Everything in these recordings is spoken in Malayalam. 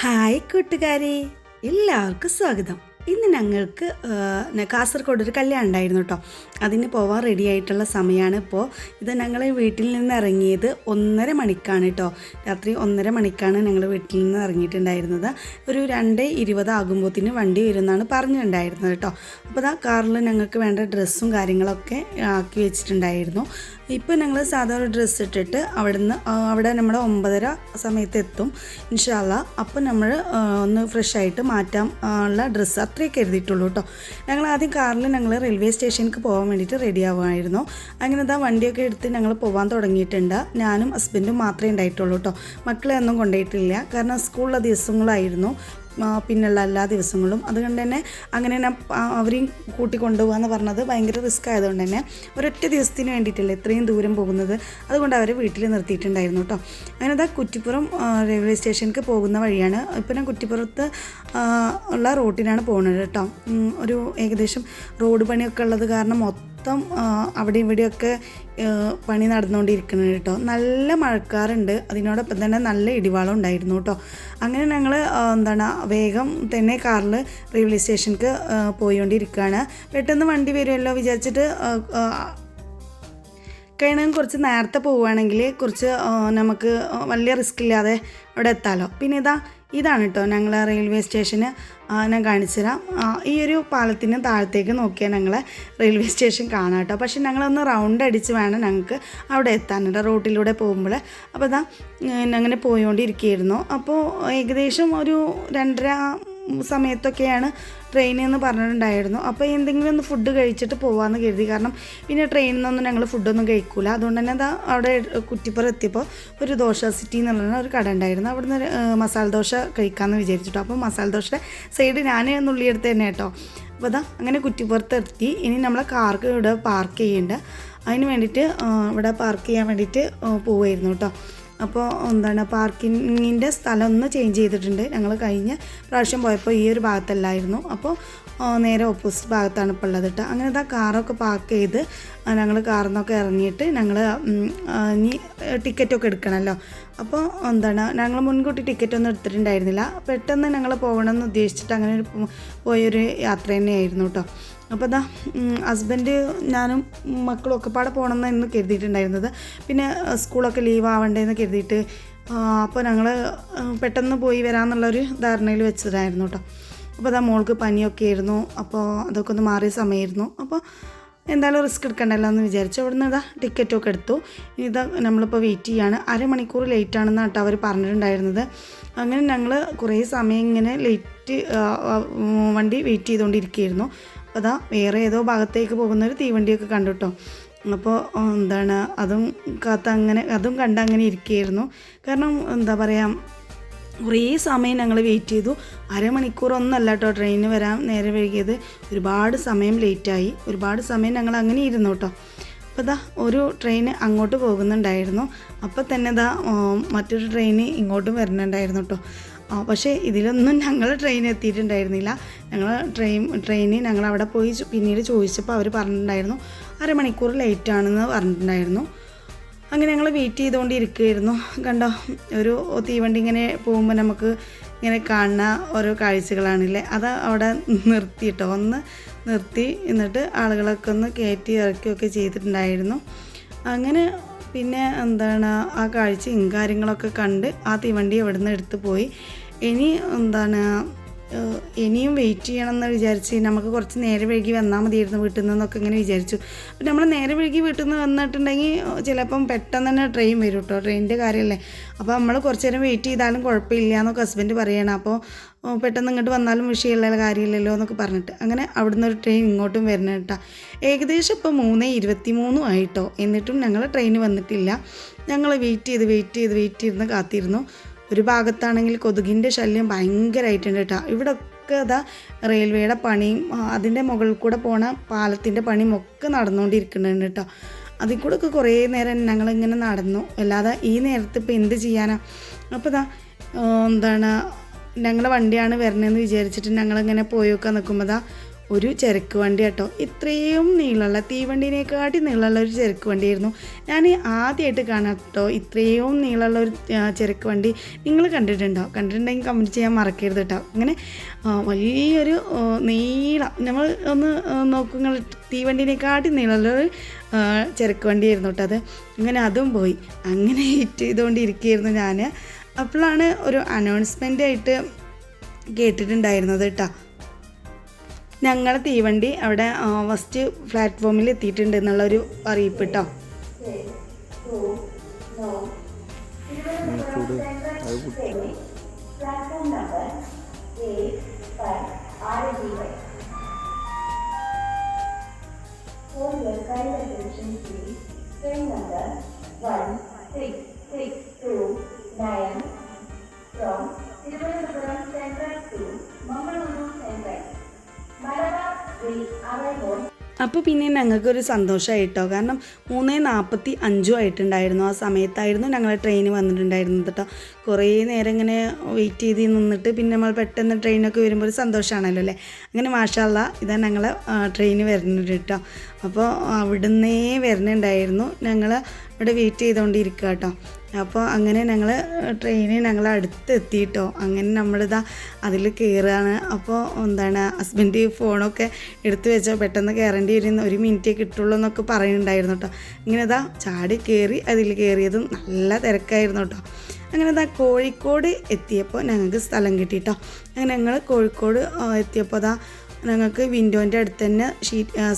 ഹായ് കൂട്ടുകാരെ, എല്ലാവർക്കും സ്വാഗതം. ഇന്ന് ഞങ്ങൾക്ക് കാസർഗോഡ് ഒരു കല്യാണം ഉണ്ടായിരുന്നു കേട്ടോ. അതിന് പോവാൻ റെഡി ആയിട്ടുള്ള സമയമാണ് ഇപ്പോൾ. ഇത് ഞങ്ങൾ വീട്ടിൽ നിന്ന് ഇറങ്ങിയത് 1:30 മണിക്കാണ് കേട്ടോ. രാത്രി 1:30 മണിക്കാണ് ഞങ്ങൾ വീട്ടിൽ നിന്ന് ഇറങ്ങിയിട്ടുണ്ടായിരുന്നത്. ഒരു 2:20 ആകുമ്പോഴത്തേന് വണ്ടി വരുമെന്നാണ് പറഞ്ഞിട്ടുണ്ടായിരുന്നത് കേട്ടോ. അപ്പോൾ ആ കാറിൽ ഞങ്ങൾക്ക് വേണ്ട ഡ്രസ്സും കാര്യങ്ങളൊക്കെ ആക്കി വെച്ചിട്ടുണ്ടായിരുന്നു. ഇപ്പോൾ ഞങ്ങൾ സാധാരണ ഡ്രസ്സ് ഇട്ടിട്ട് അവിടെ നമ്മൾ 9:30 സമയത്ത് എത്തും ഇൻഷാ അല്ലാ. അപ്പോൾ നമ്മൾ ഒന്ന് ഫ്രഷ് ആയിട്ട് മാറ്റാൻ ഉള്ള ഡ്രസ്സ് അത്രയൊക്കെ എഴുതിയിട്ടുള്ളൂ കേട്ടോ. ഞങ്ങൾ ആദ്യം കാറിൽ ഞങ്ങൾ റെയിൽവേ സ്റ്റേഷനിലേക്ക് പോകാൻ വേണ്ടിയിട്ട് റെഡി ആവുമായിരുന്നു. അങ്ങനെ ഇതാ വണ്ടിയൊക്കെ എടുത്ത് ഞങ്ങൾ പോകാൻ തുടങ്ങിയിട്ടുണ്ട്. ഞാനും ഹസ്ബൻഡും മാത്രമേ ഉണ്ടായിട്ടുള്ളൂ കേട്ടോ. മക്കളെ ഒന്നും കൊണ്ടുപോയിട്ടില്ല, കാരണം സ്കൂളിലെ ദിവസങ്ങളായിരുന്നു പിന്നുള്ള എല്ലാ ദിവസങ്ങളും. അതുകൊണ്ട് തന്നെ അങ്ങനെ അവരെയും കൂട്ടിക്കൊണ്ടുപോകാമെന്ന് പറഞ്ഞത് ഭയങ്കര റിസ്ക് ആയതുകൊണ്ട് തന്നെ ഒരൊറ്റ ദിവസത്തിന് വേണ്ടിയിട്ടല്ലേ ഇത്രയും ദൂരം പോകുന്നത്. അതുകൊണ്ട് അവർ വീട്ടിൽ നിർത്തിയിട്ടുണ്ടായിരുന്നു കേട്ടോ. അങ്ങനെ ഇതാ കുറ്റിപ്പുറം റെയിൽവേ സ്റ്റേഷനിലേക്ക് പോകുന്ന വഴിയാണ്. ഇപ്പം ഞാൻ കുറ്റിപ്പുറത്ത് ഉള്ള റോട്ടിനാണ് പോകുന്നത് കേട്ടോ. ഒരു ഏകദേശം റോഡ് പണിയൊക്കെ ഉള്ളത് കാരണം മൊത്തം അവിടെ ഇവിടെയൊക്കെ പണി നടന്നുകൊണ്ടിരിക്കുന്നത് കേട്ടോ. നല്ല മഴക്കാറുണ്ട്, അതിനോടൊപ്പം തന്നെ നല്ല ഇടിവാളം ഉണ്ടായിരുന്നു കേട്ടോ. അങ്ങനെ ഞങ്ങൾ വേഗം തന്നെ കാറിൽ റെയിൽവേ സ്റ്റേഷനിലേക്ക് പോയിക്കൊണ്ടിരിക്കുകയാണ്. പെട്ടെന്ന് വണ്ടി വരുമല്ലോ വിചാരിച്ചിട്ട് കഴിഞ്ഞാൽ കുറച്ച് നേരത്തെ പോവുകയാണെങ്കിൽ കുറച്ച് നമുക്ക് വലിയ റിസ്ക് ഇല്ലാതെ അവിടെ എത്താമല്ലോ. പിന്നെ ഇതാണ് കേട്ടോ ഞങ്ങൾ റെയിൽവേ സ്റ്റേഷന്. ഞാൻ കാണിച്ചു തരാം. ഈ ഒരു പാലത്തിന് താഴത്തേക്ക് നോക്കിയാൽ ഞങ്ങളെ റെയിൽവേ സ്റ്റേഷൻ കാണാം കേട്ടോ. പക്ഷേ ഞങ്ങളൊന്ന് റൗണ്ട് അടിച്ച് വേണം ഞങ്ങൾക്ക് അവിടെ എത്താനുണ്ട് റോട്ടിലൂടെ പോകുമ്പോൾ. അപ്പോൾ അങ്ങനെ പോയിക്കൊണ്ടിരിക്കുകയായിരുന്നു. അപ്പോൾ ഏകദേശം ഒരു 2:30 സമയത്തൊക്കെയാണ് ട്രെയിൻ എന്ന് പറഞ്ഞിട്ടുണ്ടായിരുന്നു. അപ്പോൾ എന്തെങ്കിലും ഒന്ന് ഫുഡ് കഴിച്ചിട്ട് പോകാമെന്ന് കരുതി, കാരണം പിന്നെ ട്രെയിനിൽ നിന്നൊന്നും ഞങ്ങൾ ഫുഡൊന്നും കഴിക്കില്ല. അതുകൊണ്ട് തന്നെ അവിടെ കുറ്റിപ്പുറം എത്തിയപ്പോൾ ഒരു ദോശ സിറ്റി എന്നുള്ള ഒരു കട ഉണ്ടായിരുന്നു. അവിടുന്ന് മസാല ദോശ കഴിക്കാമെന്ന് വിചാരിച്ചിട്ടോ. അപ്പോൾ മസാല ദോശയുടെ സൈഡ് ഞാൻ നുള്ളിയെടുത്ത് തന്നെ കേട്ടോ. അപ്പോൾ അങ്ങനെ കുറ്റിപ്പുറത്ത് എത്തി. ഇനി നമ്മളെ കാർക്ക് ഇവിടെ പാർക്ക് ചെയ്യേണ്ട, അതിന് വേണ്ടിയിട്ട് ഇവിടെ പാർക്ക് ചെയ്യാൻ വേണ്ടിയിട്ട് പോവുമായിരുന്നു കേട്ടോ. അപ്പോൾ പാർക്കിങ്ങിൻ്റെ സ്ഥലം ഒന്ന് ചേഞ്ച് ചെയ്തിട്ടുണ്ട്. ഞങ്ങൾ കഴിഞ്ഞ പ്രാവശ്യം പോയപ്പോൾ ഈ ഒരു ഭാഗത്തല്ലായിരുന്നു, അപ്പോൾ നേരെ ഓപ്പോസിറ്റ് ഭാഗത്താണ് ഇപ്പോൾ ഉള്ളത് കേട്ടോ. അങ്ങനെ കാറൊക്കെ പാർക്ക് ചെയ്ത് ഞങ്ങൾ കാറിൽ നിന്നൊക്കെ ഇറങ്ങിയിട്ട് ഞങ്ങൾ ഇനി ടിക്കറ്റൊക്കെ എടുക്കണമല്ലോ. അപ്പോൾ ഞങ്ങൾ മുൻകൂട്ടി ടിക്കറ്റൊന്നും എടുത്തിട്ടുണ്ടായിരുന്നില്ല. പെട്ടെന്ന് ഞങ്ങൾ പോകണമെന്ന് ഉദ്ദേശിച്ചിട്ട് അങ്ങനെ പോയൊരു യാത്ര തന്നെയായിരുന്നു കേട്ടോ. അപ്പോൾ ഹസ്ബൻഡ് ഞാനും മക്കളും ഒക്കെ പാടെ പോകണമെന്ന് കരുതിയിട്ടുണ്ടായിരുന്നത്. പിന്നെ സ്കൂളൊക്കെ ലീവ് ആവണ്ടേന്ന് കരുതിയിട്ട് അപ്പോൾ ഞങ്ങൾ പെട്ടെന്ന് പോയി വരാമെന്നുള്ളൊരു ധാരണയിൽ വെച്ചതായിരുന്നു കേട്ടോ. അപ്പോൾ മോൾക്ക് പനിയൊക്കെ ആയിരുന്നു. അപ്പോൾ അതൊക്കെ ഒന്ന് മാറിയ സമയമായിരുന്നു. അപ്പോൾ എന്തായാലും റിസ്ക് എടുക്കണ്ടല്ലോ എന്ന് വിചാരിച്ചു അവിടുന്ന് ടിക്കറ്റൊക്കെ എടുത്തു. നമ്മളിപ്പോൾ വെയിറ്റ് ചെയ്യാണ്. 1/2 മണിക്കൂർ ലേറ്റ് ആണെന്നാണ് കേട്ടോ അവർ പറഞ്ഞിട്ടുണ്ടായിരുന്നത്. അങ്ങനെ ഞങ്ങൾ കുറേ സമയം ഇങ്ങനെ വണ്ടി വെയിറ്റ് ചെയ്തുകൊണ്ടിരിക്കുകയായിരുന്നു. അപ്പോൾ വേറെ ഏതോ ഭാഗത്തേക്ക് പോകുന്നൊരു തീവണ്ടിയൊക്കെ കണ്ടു കേട്ടോ. അപ്പോൾ അതും കണ്ടങ്ങനെ ഇരിക്കുകയായിരുന്നു. കാരണം കുറേ സമയം ഞങ്ങൾ വെയിറ്റ് ചെയ്തു. 1/2 മണിക്കൂറൊന്നല്ല കേട്ടോ ട്രെയിന് വരാൻ നേരെ വൈകിയത്. ഒരുപാട് സമയം ലേറ്റായി. ഒരുപാട് സമയം ഞങ്ങൾ അങ്ങനെ ഇരുന്നു കേട്ടോ. അപ്പോൾ ഒരു ട്രെയിൻ അങ്ങോട്ട് പോകുന്നുണ്ടായിരുന്നു. അപ്പോൾ തന്നെ മറ്റൊരു ട്രെയിന് ഇങ്ങോട്ടും വരുന്നുണ്ടായിരുന്നു കേട്ടോ. പക്ഷേ ഇതിലൊന്നും ഞങ്ങൾ ട്രെയിൻ എത്തിയിട്ടുണ്ടായിരുന്നില്ല. ട്രെയിന് ഞങ്ങളവിടെ പോയി പിന്നീട് ചോദിച്ചപ്പോൾ അവർ പറഞ്ഞിട്ടുണ്ടായിരുന്നു 1/2 മണിക്കൂർ ലേറ്റാണെന്ന് പറഞ്ഞിട്ടുണ്ടായിരുന്നു. അങ്ങനെ ഞങ്ങൾ വെയിറ്റ് ചെയ്തുകൊണ്ടിരിക്കുകയായിരുന്നു. കണ്ടോ, ഒരു തീവണ്ടി ഇങ്ങനെ പോകുമ്പോൾ നമുക്ക് ഇങ്ങനെ കാണുന്ന ഓരോ കാഴ്ചകളാണില്ലേ, അത് അവിടെ നിർത്തിയിട്ടോ, ഒന്ന് നിർത്തി എന്നിട്ട് ആളുകളൊക്കെ ഒന്ന് കയറ്റി ഇറക്കുകയൊക്കെ ചെയ്തിട്ടുണ്ടായിരുന്നു. അങ്ങനെ പിന്നെ ആ കാഴ്ചയും കാര്യങ്ങളൊക്കെ കണ്ട് ആ തീവണ്ടി അവിടെ നിന്ന് എടുത്ത് പോയി. ഇനിയും വെയിറ്റ് ചെയ്യണമെന്ന് വിചാരിച്ച് നമുക്ക് കുറച്ച് നേരെ വൈകി വന്നാൽ മതിയായിരുന്നു വീട്ടിൽ നിന്നൊക്കെ ഇങ്ങനെ വിചാരിച്ചു. അപ്പം നമ്മൾ നേരെ വൈകി വീട്ടിൽ നിന്ന് വന്നിട്ടുണ്ടെങ്കിൽ ചിലപ്പം പെട്ടെന്ന് തന്നെ ട്രെയിൻ വരും കേട്ടോ. ട്രെയിനിൻ്റെ കാര്യമല്ലേ. അപ്പോൾ നമ്മൾ കുറച്ച് നേരം വെയിറ്റ് ചെയ്താലും കുഴപ്പമില്ല എന്നൊക്കെ ഹസ്ബൻഡ് പറയണം. അപ്പോൾ പെട്ടെന്ന് ഇങ്ങോട്ട് വന്നാലും വിഷയമുള്ള കാര്യമില്ലല്ലോ എന്നൊക്കെ പറഞ്ഞിട്ട് അങ്ങനെ അവിടുന്ന് ഒരു ട്രെയിൻ ഇങ്ങോട്ടും വരുന്നത് കേട്ടോ. ഏകദേശം ഇപ്പോൾ 3:23 ആയിട്ടോ. എന്നിട്ടും ഞങ്ങൾ ട്രെയിൻ വന്നിട്ടില്ല. ഞങ്ങൾ വെയിറ്റ് ചെയ്തിരുന്ന് കാത്തിരുന്നു. ഒരു ഭാഗത്താണെങ്കിൽ കൊതുകിൻ്റെ ശല്യം ഭയങ്കരമായിട്ടുണ്ട് കേട്ടോ. ഇവിടെയൊക്കെ റെയിൽവേയുടെ പണിയും അതിൻ്റെ മുകളിൽ കൂടെ പോണ പാലത്തിൻ്റെ പണിയും ഒക്കെ നടന്നുകൊണ്ടിരിക്കുന്നുണ്ട് കേട്ടോ. അതിൽ കൂടെ ഒക്കെ കുറേ നേരം ഞങ്ങളിങ്ങനെ നടന്നു. അല്ലാതെ ഈ നേരത്ത് ഇപ്പോൾ എന്ത് ചെയ്യാനാ. അപ്പോൾ ഞങ്ങളുടെ വണ്ടിയാണ് വരണതെന്ന് വിചാരിച്ചിട്ട് ഞങ്ങളിങ്ങനെ പോയൊക്കെ നിൽക്കുമ്പോൾ ഒരു ചരക്ക് വണ്ടി കേട്ടോ. ഇത്രയും നീളമുള്ള തീവണ്ടീനെക്കാട്ടി നീളമുള്ള ഒരു ചരക്ക് വണ്ടിയായിരുന്നു. ഞാൻ ആദ്യമായിട്ട് കാണാം കേട്ടോ ഇത്രയും നീളമുള്ള ഒരു ചരക്ക് വണ്ടി. നിങ്ങൾ കണ്ടിട്ടുണ്ടെങ്കിൽ കമൻറ്റ് ചെയ്യാൻ മറക്കരുത് കേട്ടോ. അങ്ങനെ വലിയൊരു നീളം നമ്മൾ ഒന്ന് നോക്കുക, തീവണ്ടീനെക്കാട്ടി നീളമുള്ളൊരു ചരക്ക് വണ്ടിയായിരുന്നു കേട്ടോ അത്. അങ്ങനെ അതും പോയി. അങ്ങനെ ഹിറ്റ് ചെയ്തുകൊണ്ടിരിക്കുകയായിരുന്നു ഞാൻ. അപ്പോഴാണ് ഒരു അനൗൺസ്മെൻ്റ് ആയിട്ട് കേട്ടിട്ടുണ്ടായിരുന്നത് കേട്ടോ. ഞങ്ങളുടെ തീവണ്ടി അവിടെ ഫസ്റ്റ് പ്ലാറ്റ്ഫോമിൽ എത്തിയിട്ടുണ്ട് എന്നുള്ളൊരു അറിയിപ്പ് കേട്ടോ. അപ്പോൾ പിന്നെ ഞങ്ങൾക്കൊരു സന്തോഷമായിട്ടോ. കാരണം 3:45 ആയിട്ടുണ്ടായിരുന്നു. ആ സമയത്തായിരുന്നു ഞങ്ങളെ ട്രെയിൻ വന്നിട്ടുണ്ടായിരുന്നത് കേട്ടോ. കുറേ നേരം ഇങ്ങനെ വെയിറ്റ് ചെയ്ത് നിന്നിട്ട് പിന്നെ നമ്മൾ പെട്ടെന്ന് ട്രെയിനൊക്കെ വരുമ്പോൾ ഒരു സന്തോഷമാണല്ലോ അല്ലേ. അങ്ങനെ മാഷാ അല്ലാ ഇതാ ഞങ്ങളെ ട്രെയിൻ വരുന്നുണ്ട് കേട്ടോ. അപ്പോൾ അവിടുന്നേ വരുന്നുണ്ടായിരുന്നു. ഞങ്ങൾ ഇവിടെ വെയിറ്റ് ചെയ്തുകൊണ്ടിരിക്കുക കേട്ടോ. അപ്പോൾ അങ്ങനെ ട്രെയിന് ഞങ്ങൾ അടുത്തെത്തി കേട്ടോ. അങ്ങനെ നമ്മളിതാ അതിൽ കയറുകയാണ്. അപ്പോൾ ഹസ്ബൻഡ് ഫോണൊക്കെ എടുത്തു വെച്ചാൽ പെട്ടെന്ന് കയറേണ്ടി വരുന്ന 1 മിനിറ്റേ കിട്ടുള്ളൂ എന്നൊക്കെ പറയുന്നുണ്ടായിരുന്നു കേട്ടോ. ഇങ്ങനെ ചാടി കയറി അതിൽ കയറിയതും നല്ല തിരക്കായിരുന്നു കേട്ടോ. അങ്ങനെ കോഴിക്കോട് എത്തിയപ്പോൾ ഞങ്ങൾക്ക് സ്ഥലം കിട്ടി കേട്ടോ. അങ്ങനെ ഞങ്ങൾ കോഴിക്കോട് എത്തിയപ്പോൾ ഞങ്ങൾക്ക് വിൻഡോൻ്റെ അടുത്ത് തന്നെ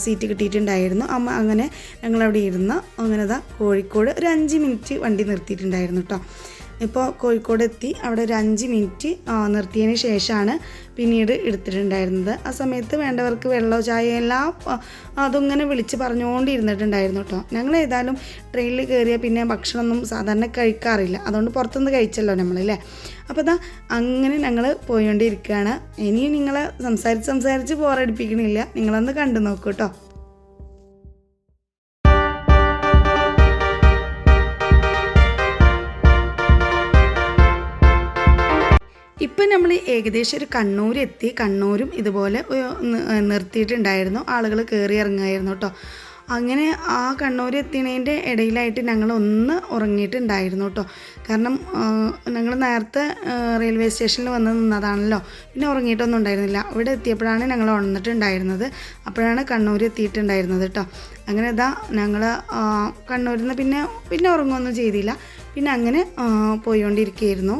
സീറ്റ് കിട്ടിയിട്ടുണ്ടായിരുന്നു. അങ്ങനെ ഞങ്ങളവിടെ ഇരുന്ന് അങ്ങനെ കോഴിക്കോട് ഒരു 5 മിനിറ്റ് വണ്ടി നിർത്തിയിട്ടുണ്ടായിരുന്നു കേട്ടോ. ഇപ്പോൾ കോഴിക്കോട് എത്തി. അവിടെ ഒരു 5 മിനിറ്റ് നിർത്തിയതിന് ശേഷമാണ് പിന്നീട് എടുത്തിട്ടുണ്ടായിരുന്നത്. ആ സമയത്ത് വേണ്ടവർക്ക് വെള്ളമോ ചായ എല്ലാം അതിങ്ങനെ വിളിച്ച് പറഞ്ഞുകൊണ്ടിരുന്നിട്ടുണ്ടായിരുന്നു കേട്ടോ. ഞങ്ങൾ ഏതായാലും ട്രെയിനിൽ കയറിയാൽ പിന്നെ ഭക്ഷണമൊന്നും സാധാരണ കഴിക്കാറില്ല. അതുകൊണ്ട് പുറത്തുനിന്ന് കഴിച്ചല്ലോ നമ്മളല്ലേ. അപ്പോൾ അങ്ങനെ ഞങ്ങൾ പോയിക്കൊണ്ടിരിക്കുകയാണ്. ഇനിയും നിങ്ങളെ സംസാരിച്ച് ബോറടിപ്പിക്കണില്ല. നിങ്ങളൊന്ന് കണ്ടു നോക്കൂ കേട്ടോ. ഇപ്പം നമ്മൾ ഏകദേശം ഒരു കണ്ണൂരെത്തി. കണ്ണൂരും ഇതുപോലെ നിർത്തിയിട്ടുണ്ടായിരുന്നു. ആളുകൾ കയറി ഇറങ്ങുമായിരുന്നു കേട്ടോ. അങ്ങനെ ആ കണ്ണൂർ എത്തുന്നതിൻ്റെ ഇടയിലായിട്ട് ഞങ്ങളൊന്ന് ഉറങ്ങിയിട്ടുണ്ടായിരുന്നു കേട്ടോ. കാരണം ഞങ്ങൾ നേരത്തെ റെയിൽവേ സ്റ്റേഷനിൽ വന്ന് നിന്നതാണല്ലോ. പിന്നെ ഉറങ്ങിയിട്ടൊന്നും ഉണ്ടായിരുന്നില്ല. ഇവിടെ എത്തിയപ്പോഴാണ് ഞങ്ങൾ ഉണർന്നിട്ടുണ്ടായിരുന്നത്. അപ്പോഴാണ് കണ്ണൂർ എത്തിയിട്ടുണ്ടായിരുന്നത് കേട്ടോ. അങ്ങനെ ഞങ്ങൾ കണ്ണൂരിൽ നിന്ന് പിന്നെ ഉറങ്ങുകയൊന്നും ചെയ്തില്ല. പിന്നെ അങ്ങനെ പോയിക്കൊണ്ടിരിക്കുകയായിരുന്നു.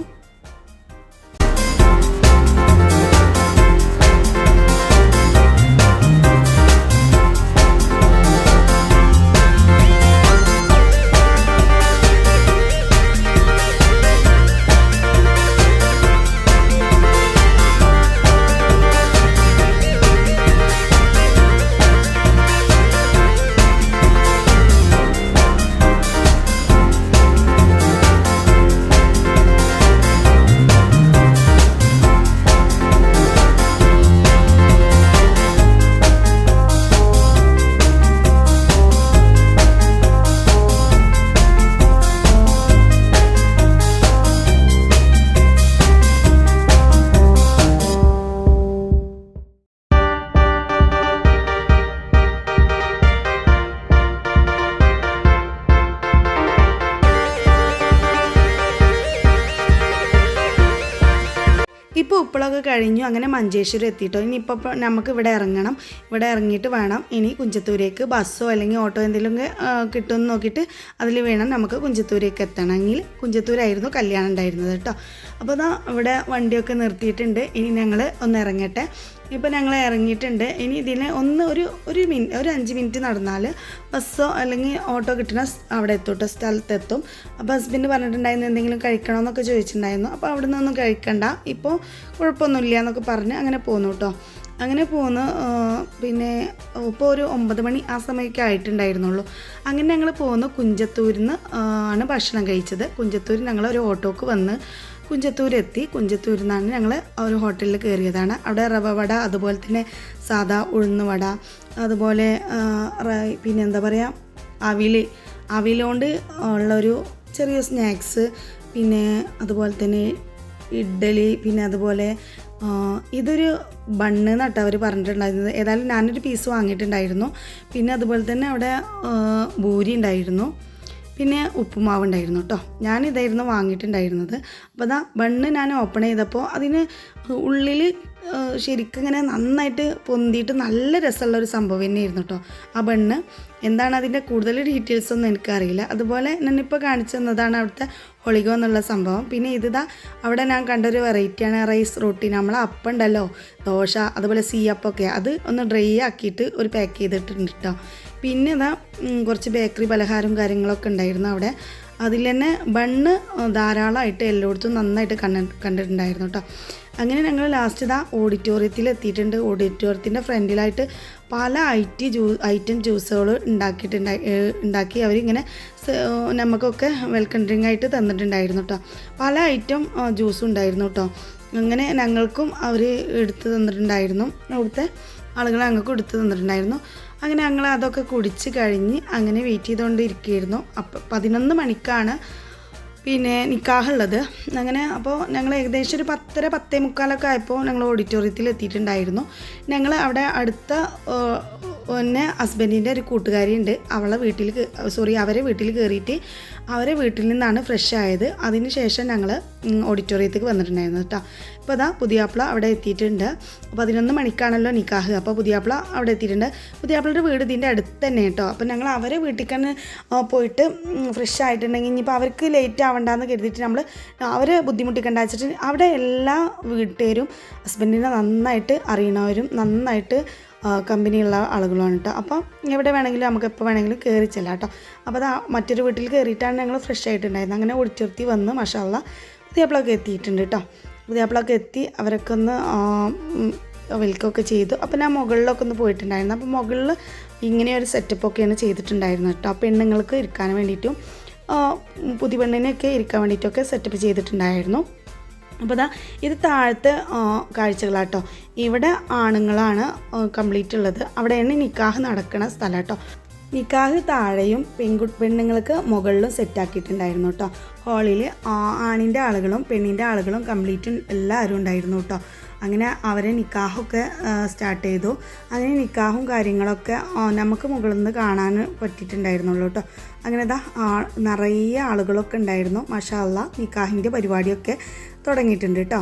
ഇപ്പോൾ ഉപ്പളമൊക്കെ കഴിഞ്ഞു. അങ്ങനെ മഞ്ചേശ്വരം എത്തിയിട്ടോ. ഇനിയിപ്പോൾ നമുക്ക് ഇവിടെ ഇറങ്ങണം. ഇവിടെ ഇറങ്ങിയിട്ട് വേണം ഇനി കുഞ്ചത്തൂരേക്ക് ബസ്സോ അല്ലെങ്കിൽ ഓട്ടോ എന്തെങ്കിലും കിട്ടുമെന്ന് നോക്കിയിട്ട് അതിൽ വേണം നമുക്ക് കുഞ്ചത്തൂരേക്ക് എത്തണമെങ്കിൽ. കുഞ്ചത്തൂരായിരുന്നു കല്യാണം ഉണ്ടായിരുന്നത് കേട്ടോ. അപ്പോൾ ഇവിടെ വണ്ടിയൊക്കെ നിർത്തിയിട്ടുണ്ട്. ഇനി ഞങ്ങൾ ഒന്ന് ഇറങ്ങട്ടെ. ഇപ്പോൾ ഞങ്ങൾ ഇറങ്ങിയിട്ടുണ്ട്. ഇനി ഇതിനെ ഒരു 5 മിനിറ്റ് നടന്നാൽ ബസ്സോ അല്ലെങ്കിൽ ഓട്ടോ കിട്ടുന്ന അവിടെ എത്തും, സ്ഥലത്തെത്തും. അപ്പോൾ ഹസ്ബൻഡ് പറഞ്ഞിട്ടുണ്ടായിരുന്നു എന്തെങ്കിലും കഴിക്കണമെന്നൊക്കെ ചോദിച്ചിട്ടുണ്ടായിരുന്നു. അപ്പോൾ അവിടെ നിന്നൊന്നും കഴിക്കണ്ട, ഇപ്പോൾ കുഴപ്പമൊന്നുമില്ല എന്നൊക്കെ പറഞ്ഞ് അങ്ങനെ പോന്നു കേട്ടോ. അങ്ങനെ പോന്ന് പിന്നെ ഇപ്പോൾ ഒരു 9 മണി ആ സമയമൊക്കെ ആയിട്ടുണ്ടായിരുന്നുള്ളൂ. അങ്ങനെ ഞങ്ങൾ പോന്ന് കുഞ്ചത്തൂരിൽ നിന്ന് ആണ് ഭക്ഷണം കഴിച്ചത്. കുഞ്ചത്തൂർ ഞങ്ങൾ ഒരു ഓട്ടോക്ക് വന്ന് കുഞ്ചത്തൂരെത്തി. കുഞ്ചത്തൂരിൽ നിന്നാണ് ഞങ്ങൾ ഒരു ഹോട്ടലിൽ കയറിയതാണ്. അവിടെ റവ വട, അതുപോലെ തന്നെ സാദാ ഉഴുന്ന് വട, അതുപോലെ പിന്നെ എന്താ പറയുക അവിലുകൊണ്ട് ഉള്ളൊരു ചെറിയ സ്നാക്സ്, പിന്നെ അതുപോലെ തന്നെ ഇഡ്ഡലി, പിന്നെ അതുപോലെ ഇതൊരു ബണ്ണ് നട്ട് അവർ പറഞ്ഞിട്ടുണ്ടായിരുന്നത്. ഏതായാലും ഞാനൊരു പീസ് വാങ്ങിയിട്ടുണ്ടായിരുന്നു. പിന്നെ അതുപോലെ തന്നെ അവിടെ ഭൂരി ഉണ്ടായിരുന്നു, പിന്നെ ഉപ്പുമാവ് ഉണ്ടായിരുന്നു കേട്ടോ. ഞാനിതായിരുന്നു വാങ്ങിയിട്ടുണ്ടായിരുന്നത്. അപ്പോൾ അതാ ബണ്ണ് ഞാൻ ഓപ്പൺ ചെയ്തപ്പോൾ അതിന് ഉള്ളിൽ ശരിക്കും ഇങ്ങനെ നന്നായിട്ട് പൊന്തിയിട്ട് നല്ല രസമുള്ളൊരു സംഭവം തന്നെയായിരുന്നു കേട്ടോ ആ ബണ്ണ്. എന്താണ് അതിൻ്റെ കൂടുതൽ ഡീറ്റെയിൽസ് ഒന്നും എനിക്കറിയില്ല. അതുപോലെ ഞാനിപ്പോൾ കാണിച്ചു തന്നതാണ് അവിടുത്തെ ഹൊളിഗോ എന്നുള്ള സംഭവം. പിന്നെ ഇതാ അവിടെ ഞാൻ കണ്ടൊരു വെറൈറ്റിയാണ് റൈസ് റൊട്ടി. നമ്മളെ അപ്പം ഉണ്ടല്ലോ, ദോശ, അതുപോലെ സീയപ്പൊക്കെ, അത് ഒന്ന് ഡ്രൈ ആക്കിയിട്ട് ഒരു പാക്ക് ചെയ്തിട്ടുണ്ട് കേട്ടോ. പിന്നെ ഇതാ കുറച്ച് ബേക്കറി പലഹാരവും കാര്യങ്ങളൊക്കെ ഉണ്ടായിരുന്നു അവിടെ. അതിൽ തന്നെ ബണ്ണ് ധാരാളമായിട്ട് എല്ലായിടത്തും നന്നായിട്ട് കണ്ടിട്ടുണ്ടായിരുന്നു കേട്ടോ. അങ്ങനെ ഞങ്ങൾ ലാസ്റ്റ് ഇതാ ഓഡിറ്റോറിയത്തിൽ എത്തിയിട്ടുണ്ട്. ഓഡിറ്റോറിയത്തിൻ്റെ ഫ്രണ്ടിലായിട്ട് പല ഐറ്റം ജ്യൂസുകൾ ഉണ്ടാക്കി അവരിങ്ങനെ നമുക്കൊക്കെ വെൽക്കം ഡ്രിങ്ക് ആയിട്ട് തന്നിട്ടുണ്ടായിരുന്നു കേട്ടോ. പല ഐറ്റം ജ്യൂസും ഉണ്ടായിരുന്നു കേട്ടോ. അങ്ങനെ ഞങ്ങൾക്കും അവർ എടുത്ത് തന്നിട്ടുണ്ടായിരുന്നു, അവിടുത്തെ ആളുകൾ ഞങ്ങൾക്കും എടുത്ത് തന്നിട്ടുണ്ടായിരുന്നു. അങ്ങനെ ഞങ്ങൾ അതൊക്കെ കുടിച്ച് കഴിഞ്ഞ് അങ്ങനെ വെയിറ്റ് ചെയ്തുകൊണ്ടിരിക്കുകയായിരുന്നു. അപ്പോൾ 11 മണിക്കാണ് പിന്നെ നിക്കാഹുള്ളത്. അങ്ങനെ അപ്പോൾ ഞങ്ങൾ ഏകദേശം ഒരു 10:45 ആയപ്പോൾ ഞങ്ങൾ ഓഡിറ്റോറിയത്തിൽ എത്തിയിട്ടുണ്ടായിരുന്നു. ഞങ്ങൾ അവിടെ അടുത്ത പിന്നെ ഹസ്ബൻഡിൻ്റെ ഒരു കൂട്ടുകാരിയുണ്ട്, അവരെ വീട്ടിൽ കയറിയിട്ട് അവരെ വീട്ടിൽ നിന്നാണ് ഫ്രഷ് ആയത്. അതിന് ശേഷം ഞങ്ങൾ ഓഡിറ്റോറിയത്തേക്ക് വന്നിട്ടുണ്ടായിരുന്നു കേട്ടോ. ഇപ്പോൾ അതാ പുതിയാപ്പിള അവിടെ എത്തിയിട്ടുണ്ട്. 11 മണിക്കാണല്ലോ നിക്കാഹ്. അപ്പോൾ പുതിയാപ്പിള അവിടെ എത്തിയിട്ടുണ്ട്. പുതിയാപ്പിളയുടെ വീട് ഇതിൻ്റെ അടുത്ത് തന്നെ കേട്ടോ. അപ്പോൾ ഞങ്ങൾ അവരെ വീട്ടിലേക്കാണ് പോയിട്ട് ഫ്രഷ് ആയിട്ടുണ്ടെങ്കിൽ ഇനിയിപ്പോൾ അവർക്ക് ലേറ്റ് ആവണ്ടെന്ന് കരുതിയിട്ട് നമ്മൾ അവരെ ബുദ്ധിമുട്ടിക്കണ്ട വെച്ചിട്ട് അവിടെ എല്ലാ വീട്ടുകാരും ഹസ്ബൻഡിനെ നന്നായിട്ട് അറിയണവരും നന്നായിട്ട് കമ്പനിയുള്ള ആളുകളുമാണ് കേട്ടോ. അപ്പം എവിടെ വേണമെങ്കിലും നമുക്ക് എപ്പോൾ വേണമെങ്കിലും കയറി ചെല്ലാം കേട്ടോ. അപ്പോൾ അത് മറ്റൊരു വീട്ടിൽ കയറിയിട്ടാണ് ഞങ്ങൾ ഫ്രഷ് ആയിട്ടുണ്ടായിരുന്നത്. അങ്ങനെ ഓടിച്ചെടുത്തി വന്ന് മാഷാഅല്ലാ പുതിയാപ്പിളൊക്കെ എത്തിയിട്ടുണ്ട് കേട്ടോ. പുതിയാപ്പിളൊക്കെ എത്തി അവരൊക്കെ ഒന്ന് വെൽക്കൊക്കെ ചെയ്തു. അപ്പോൾ ഞാൻ മുകളിലൊക്കെ ഒന്ന് പോയിട്ടുണ്ടായിരുന്നു. അപ്പോൾ മുകളിൽ ഇങ്ങനെ ഒരു സെറ്റപ്പൊക്കെയാണ് ചെയ്തിട്ടുണ്ടായിരുന്നത് കേട്ടോ. പെണ്ണുങ്ങൾക്ക് ഇരിക്കാൻ വേണ്ടിയിട്ടും പുതിയ പെണ്ണിനെയൊക്കെ ഇരിക്കാൻ വേണ്ടിയിട്ടൊക്കെ സെറ്റപ്പ് ചെയ്തിട്ടുണ്ടായിരുന്നു. അപ്പോൾ ഇതാ ഇത് താഴത്തെ കാഴ്ചകളാട്ടോ. ഇവിടെ ആണുങ്ങളാണ് കംപ്ലീറ്റ് ഉള്ളത്. അവിടെയാണ് നിക്കാഹ് നടക്കുന്ന സ്ഥലം കേട്ടോ. നിക്കാഹ് താഴെയും പെണ്ണുങ്ങൾക്ക് മുകളിലും സെറ്റാക്കിയിട്ടുണ്ടായിരുന്നു കേട്ടോ. ഹാളിൽ ആണിൻ്റെ ആളുകളും പെണ്ണിൻ്റെ ആളുകളും കംപ്ലീറ്റും എല്ലാവരും ഉണ്ടായിരുന്നു കേട്ടോ. അങ്ങനെ അവരെ നിക്കാഹൊക്കെ സ്റ്റാർട്ട് ചെയ്തു. അങ്ങനെ നിക്കാഹും കാര്യങ്ങളൊക്കെ നമുക്ക് മുകളിൽ നിന്ന് കാണാൻ പറ്റിയിട്ടുണ്ടായിരുന്നുള്ളൂ കേട്ടോ. അങ്ങനെ നിറയെ ആളുകളൊക്കെ ഉണ്ടായിരുന്നു. മാഷാ അല്ലാ നിക്കാഹിൻ്റെ പരിപാടിയൊക്കെ തുടങ്ങിയിട്ടുണ്ട് കേട്ടോ.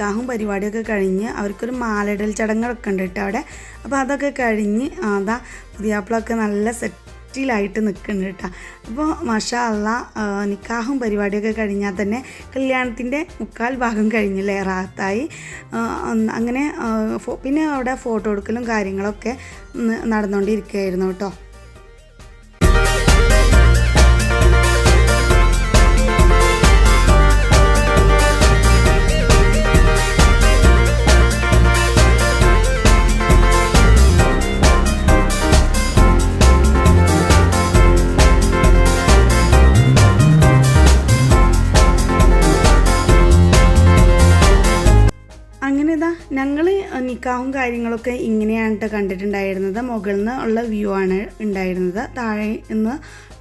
നിക്കാഹും പരിപാടിയൊക്കെ കഴിഞ്ഞ് അവർക്കൊരു മാലയിടൽ ചടങ്ങൊക്കെ ഉണ്ട് കേട്ടോ അവിടെ. അപ്പോൾ അതൊക്കെ കഴിഞ്ഞ് അതാ പുതിയാപ്പിളൊക്കെ നല്ല സെറ്റിലായിട്ട് നിൽക്കുന്നുണ്ട് കേട്ടോ. അപ്പോൾ മാഷാ അല്ലാ നിക്കാഹും പരിപാടിയൊക്കെ കഴിഞ്ഞാൽ തന്നെ കല്യാണത്തിൻ്റെ 3/4 ഭാഗം കഴിഞ്ഞില്ലേ, റാഹത്തായി. അങ്ങനെ പിന്നെ അവിടെ ഫോട്ടോ എടുക്കലും കാര്യങ്ങളൊക്കെ നടന്നുകൊണ്ടിരിക്കുകയായിരുന്നു കേട്ടോ. അങ്ങനെ ഇതാ ഞങ്ങൾ നിക്കാഹും കാര്യങ്ങളൊക്കെ ഇങ്ങനെയാണ് കേട്ടോ കണ്ടിട്ടുണ്ടായിരുന്നത്. മുകളിൽ നിന്ന് ഉള്ള വ്യൂ ആണ് ഉണ്ടായിരുന്നത്. താഴെ നിന്ന്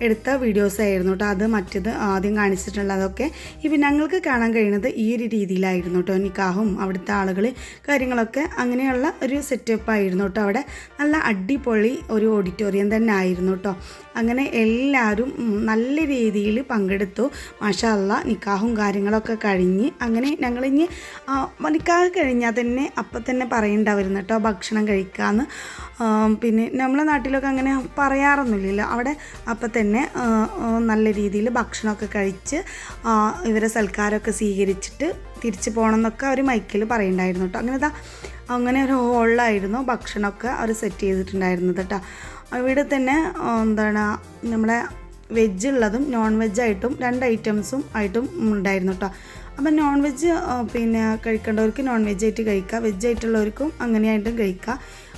എടുത്ത വീഡിയോസ് ആയിരുന്നു കേട്ടോ. അത് മറ്റത് ആദ്യം കാണിച്ചിട്ടുള്ളതൊക്കെ ഇപ്പം ഞങ്ങൾക്ക് കാണാൻ കഴിയുന്നത് ഈ ഒരു രീതിയിലായിരുന്നു കേട്ടോ. നിക്കാഹും അവിടുത്തെ ആളുകൾ കാര്യങ്ങളൊക്കെ അങ്ങനെയുള്ള ഒരു സെറ്റപ്പ് ആയിരുന്നു കേട്ടോ. അവിടെ നല്ല അടിപൊളി ഒരു ഓഡിറ്റോറിയം തന്നെ ആയിരുന്നു കേട്ടോ. അങ്ങനെ എല്ലാവരും നല്ല രീതിയിൽ പങ്കെടുത്തു. മാഷാ അല്ലാ നിക്കാഹും കാര്യങ്ങളൊക്കെ കഴിഞ്ഞ് അങ്ങനെ ഞങ്ങളിഞ്ഞ് നിക്കാഹ് കഴിഞ്ഞാൽ തന്നെ അപ്പം തന്നെ പറയണ്ടായിരുന്നു കേട്ടോ ഭക്ഷണം കഴിക്കാമെന്ന്. പിന്നെ നമ്മളെ നാട്ടിലൊക്കെ അങ്ങനെ പറയാറൊന്നുമില്ലല്ലോ. അവിടെ അപ്പം തന്നെ നല്ല രീതിയിൽ ഭക്ഷണമൊക്കെ കഴിച്ച് ഇവരെ സൽക്കാരമൊക്കെ സ്വീകരിച്ചിട്ട് തിരിച്ച് പോകണം എന്നൊക്കെ അവർ മൈക്കിൽ പറയുന്നുണ്ടായിരുന്നു കേട്ടോ. അങ്ങനെ ഒരു ഹോളിലായിരുന്നു ഭക്ഷണമൊക്കെ അവർ സെറ്റ് ചെയ്തിട്ടുണ്ടായിരുന്നത് കേട്ടോ. ഇവിടെ തന്നെ എന്താണ് നമ്മളെ വെജ് ഉള്ളതും നോൺ വെജായിട്ടും 2 ഐറ്റംസും ആയിട്ടും ഉണ്ടായിരുന്നു കേട്ടോ. അപ്പം നോൺ വെജ് പിന്നെ കഴിക്കേണ്ടവർക്ക് നോൺ വെജായിട്ട് കഴിക്കുക, വെജായിട്ടുള്ളവർക്കും അങ്ങനെയായിട്ടും കഴിക്കുക.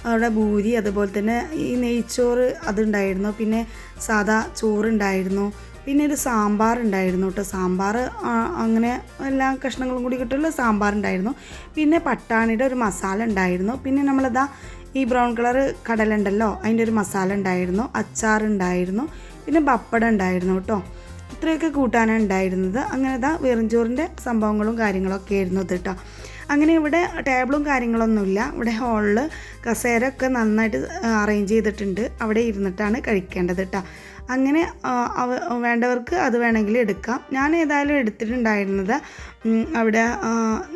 അവിടെ ഭൂരി അതുപോലെ തന്നെ ഈ നെയ്ച്ചോറ് അതുണ്ടായിരുന്നു, പിന്നെ സാദാ ചോറുണ്ടായിരുന്നു, പിന്നെ ഒരു സാമ്പാർ ഉണ്ടായിരുന്നു കേട്ടോ. സാമ്പാർ അങ്ങനെ എല്ലാ കഷ്ണങ്ങളും കൂടി കിട്ടുള്ള സാമ്പാർ ഉണ്ടായിരുന്നു. പിന്നെ പട്ടാണിയുടെ ഒരു മസാല ഉണ്ടായിരുന്നു. പിന്നെ നമ്മളിതാ ഈ ബ്രൗൺ കളർ കടലുണ്ടല്ലോ അതിൻ്റെ ഒരു മസാല ഉണ്ടായിരുന്നു, അച്ചാറുണ്ടായിരുന്നു, പിന്നെ പപ്പടം ഉണ്ടായിരുന്നു കേട്ടോ. ഇത്രയൊക്കെ കൂട്ടാനാണ് ഉണ്ടായിരുന്നത്. അങ്ങനെ ഇതാ വെറുംചോറിൻ്റെ സംഭവങ്ങളും കാര്യങ്ങളൊക്കെ ആയിരുന്നു ഇത് കേട്ടോ. അങ്ങനെ ഇവിടെ ടേബിളും കാര്യങ്ങളൊന്നുമില്ല. ഇവിടെ ഹാളിൽ കസേരയൊക്കെ നന്നായിട്ട് അറേഞ്ച് ചെയ്തിട്ടുണ്ട്. അവിടെ ഇരുന്നിട്ടാണ് കഴിക്കേണ്ടത് കേട്ടോ. അങ്ങനെ വേണ്ടവർക്ക് അത് വേണമെങ്കിൽ എടുക്കാം. ഞാൻ ഏതായാലും എടുത്തിട്ടുണ്ടായിരുന്നത് അവിടെ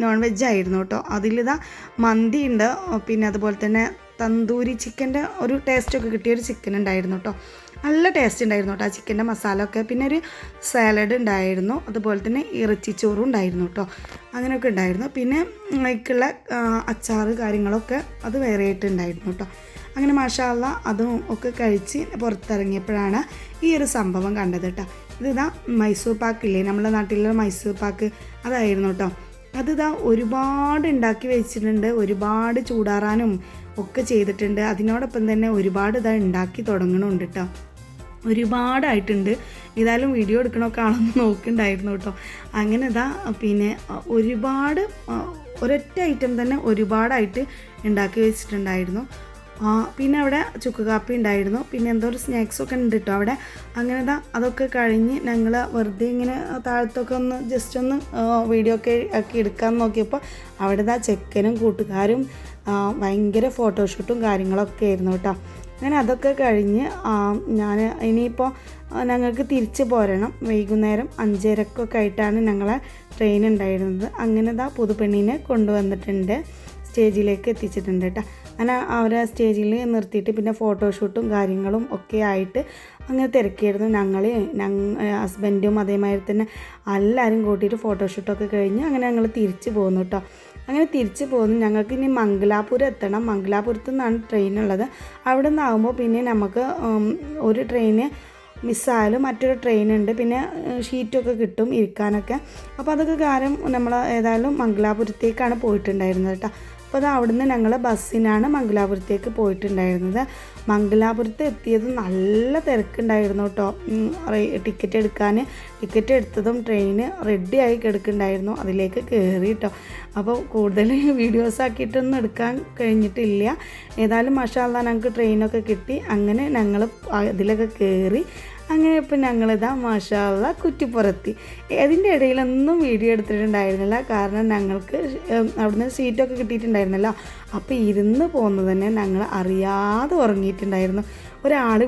നോൺ വെജ് ആയിരുന്നു കേട്ടോ. അതിലിതാ മന്തി ഉണ്ട്, പിന്നെ അതുപോലെ തന്നെ തന്തൂരി ചിക്കൻ്റെ ഒരു ടേസ്റ്റൊക്കെ കിട്ടിയൊരു ചിക്കൻ ഉണ്ടായിരുന്നു കേട്ടോ. നല്ല ടേസ്റ്റ് ഉണ്ടായിരുന്നു കേട്ടോ ആ ചിക്കൻ്റെ മസാല ഒക്കെ. പിന്നെ ഒരു സാലഡ് ഉണ്ടായിരുന്നു, അതുപോലെ തന്നെ ഇറച്ചിച്ചോറും ഉണ്ടായിരുന്നു കേട്ടോ. അങ്ങനെയൊക്കെ ഉണ്ടായിരുന്നു. പിന്നെ അതിലേക്കുള്ള അച്ചാറ് കാര്യങ്ങളൊക്കെ അത് വേറെ ആയിട്ടുണ്ടായിരുന്നു കേട്ടോ. അങ്ങനെ മാഷാ അല്ലാ അതും ഒക്കെ കഴിച്ച് പുറത്തിറങ്ങിയപ്പോഴാണ് ഈ ഒരു സംഭവം കണ്ടത് കേട്ടോ. ഇതിതാ മൈസൂർ പാക്കില്ലേ, നമ്മുടെ നാട്ടിലുള്ള മൈസൂർ പാക്ക് അതായിരുന്നു കേട്ടോ. അതിതാ ഒരുപാട് ഉണ്ടാക്കി വെച്ചിട്ടുണ്ട്, ഒരുപാട് ചൂടാറാനും ഒക്കെ ചെയ്തിട്ടുണ്ട്. അതിനോടൊപ്പം തന്നെ ഒരുപാട് ഇതാ ഉണ്ടാക്കി തുടങ്ങണമുണ്ട് കേട്ടോ. ഒരുപാടായിട്ടുണ്ട്. ഏതായാലും വീഡിയോ എടുക്കണമൊക്കെ ആളൊന്ന് നോക്കുന്നുണ്ടായിരുന്നു കേട്ടോ. അങ്ങനെ ഇതാ പിന്നെ ഒരുപാട് ഒരൊറ്റ ഐറ്റം തന്നെ ഒരുപാടായിട്ട് ഉണ്ടാക്കി വെച്ചിട്ടുണ്ടായിരുന്നു. പിന്നെ അവിടെ ചുക്ക് കാപ്പി ഉണ്ടായിരുന്നു, പിന്നെ എന്തോ ഒരു സ്നാക്സൊക്കെ ഉണ്ട് കേട്ടോ അവിടെ. അങ്ങനെ അതൊക്കെ കഴിഞ്ഞ് ഞങ്ങൾ വെറുതെ ഇങ്ങനെ താഴത്തൊക്കെ ഒന്ന് ജസ്റ്റ് ഒന്ന് വീഡിയോ ഒക്കെ ആക്കി എടുക്കാൻ നോക്കിയപ്പോൾ അവിടെ ചെക്കനും കൂട്ടുകാരും ഭയങ്കര ഫോട്ടോഷൂട്ടും കാര്യങ്ങളൊക്കെ ആയിരുന്നു കേട്ടോ. അങ്ങനെ അതൊക്കെ കഴിഞ്ഞ് ഞാൻ ഇനിയിപ്പോൾ ഞങ്ങൾക്ക് തിരിച്ച് പോരണം. വൈകുന്നേരം 5:30 ആയിട്ടാണ് ഞങ്ങളെ ട്രെയിൻ ഉണ്ടായിരുന്നത്. അങ്ങനെ പുതുപ്പെണ്ണിനെ കൊണ്ടുവന്നിട്ടുണ്ട്, സ്റ്റേജിലേക്ക് എത്തിച്ചിട്ടുണ്ട് കേട്ടോ. അങ്ങനെ അവരെ സ്റ്റേജിൽ നിർത്തിയിട്ട് പിന്നെ ഫോട്ടോഷൂട്ടും കാര്യങ്ങളും ഒക്കെ ആയിട്ട് അങ്ങനെ തിരക്കിയായിരുന്നു. ഹസ്ബൻഡും അതേമാതിരി തന്നെ എല്ലാവരും കൂട്ടിയിട്ട് ഫോട്ടോഷൂട്ടൊക്കെ കഴിഞ്ഞ് അങ്ങനെ ഞങ്ങൾ തിരിച്ച് പോകുന്നു കേട്ടോ. അങ്ങനെ തിരിച്ച് പോകുന്നു. ഞങ്ങൾക്ക് ഇനി മംഗലാപുരം എത്തണം. മംഗലാപുരത്തു നിന്നാണ് ട്രെയിനുള്ളത്. അവിടെ നിന്നാകുമ്പോൾ പിന്നെ നമുക്ക് ഒരു ട്രെയിന് മിസ്സായാലും മറ്റൊരു ട്രെയിനുണ്ട്, പിന്നെ ഷീറ്റൊക്കെ കിട്ടും ഇരിക്കാനൊക്കെ. അപ്പോൾ അതൊക്കെ കാരണം നമ്മൾ ഏതായാലും മംഗലാപുരത്തേക്കാണ് പോയിട്ടുണ്ടായിരുന്നത് കേട്ടോ. അപ്പോൾ അത് അവിടുന്ന് ഞങ്ങൾ ബസ്സിനാണ് മംഗലാപുരത്തേക്ക് പോയിട്ടുണ്ടായിരുന്നത്. മംഗലാപുരത്ത് എത്തിയത് നല്ല തിരക്കുണ്ടായിരുന്നു കേട്ടോ. ടിക്കറ്റ് എടുത്തതും ട്രെയിന് റെഡിയായി കിടക്കുന്നുണ്ടായിരുന്നു. അതിലേക്ക് കയറി കേട്ടോ. അപ്പോൾ കൂടുതൽ വീഡിയോസ് ആക്കിയിട്ടൊന്നും എടുക്കാൻ കഴിഞ്ഞിട്ടില്ല. ഏതായാലും മാഷാ അല്ലാ ഞങ്ങൾക്ക് ട്രെയിനൊക്കെ കിട്ടി. അങ്ങനെ ഞങ്ങൾ അതിലൊക്കെ കയറി അങ്ങനെ ഇപ്പം ഞങ്ങളിതാ മാഷാ അല്ലാ കുറ്റിപ്പുറത്തി. അതിൻ്റെ ഇടയിലൊന്നും വീഡിയോ എടുത്തിട്ടുണ്ടായിരുന്നില്ല, കാരണം ഞങ്ങൾക്ക് അവിടുന്ന് സീറ്റൊക്കെ കിട്ടിയിട്ടുണ്ടായിരുന്നല്ലോ. അപ്പോൾ ഇരുന്ന് പോകുന്നത് തന്നെ ഞങ്ങൾ അറിയാതെ ഉറങ്ങിയിട്ടുണ്ടായിരുന്നു. ഒരാൾ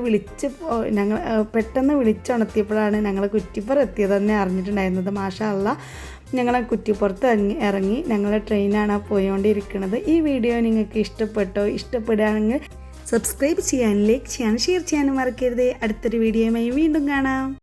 ഞങ്ങൾ പെട്ടെന്ന് വിളിച്ചുണർത്തിയപ്പോഴാണ് ഞങ്ങൾ കുറ്റിപ്പുറം എത്തിയത് തന്നെ അറിഞ്ഞിട്ടുണ്ടായിരുന്നത്. മാഷാ അല്ലാ ഞങ്ങൾ കുറ്റിപ്പുറത്ത് ഇറങ്ങി ഞങ്ങളുടെ ട്രെയിനാണ് പോയിക്കൊണ്ടിരിക്കുന്നത്. ഈ വീഡിയോ നിങ്ങൾക്ക് ഇഷ്ടപ്പെടുകയാണെങ്കിൽ സബ്സ്ക്രൈബ് ചെയ്യാനും ലൈക്ക് ചെയ്യാനും ഷെയർ ചെയ്യാനും മറക്കരുത്. അടുത്തൊരു വീഡിയോയുമായി വീണ്ടും കാണാം.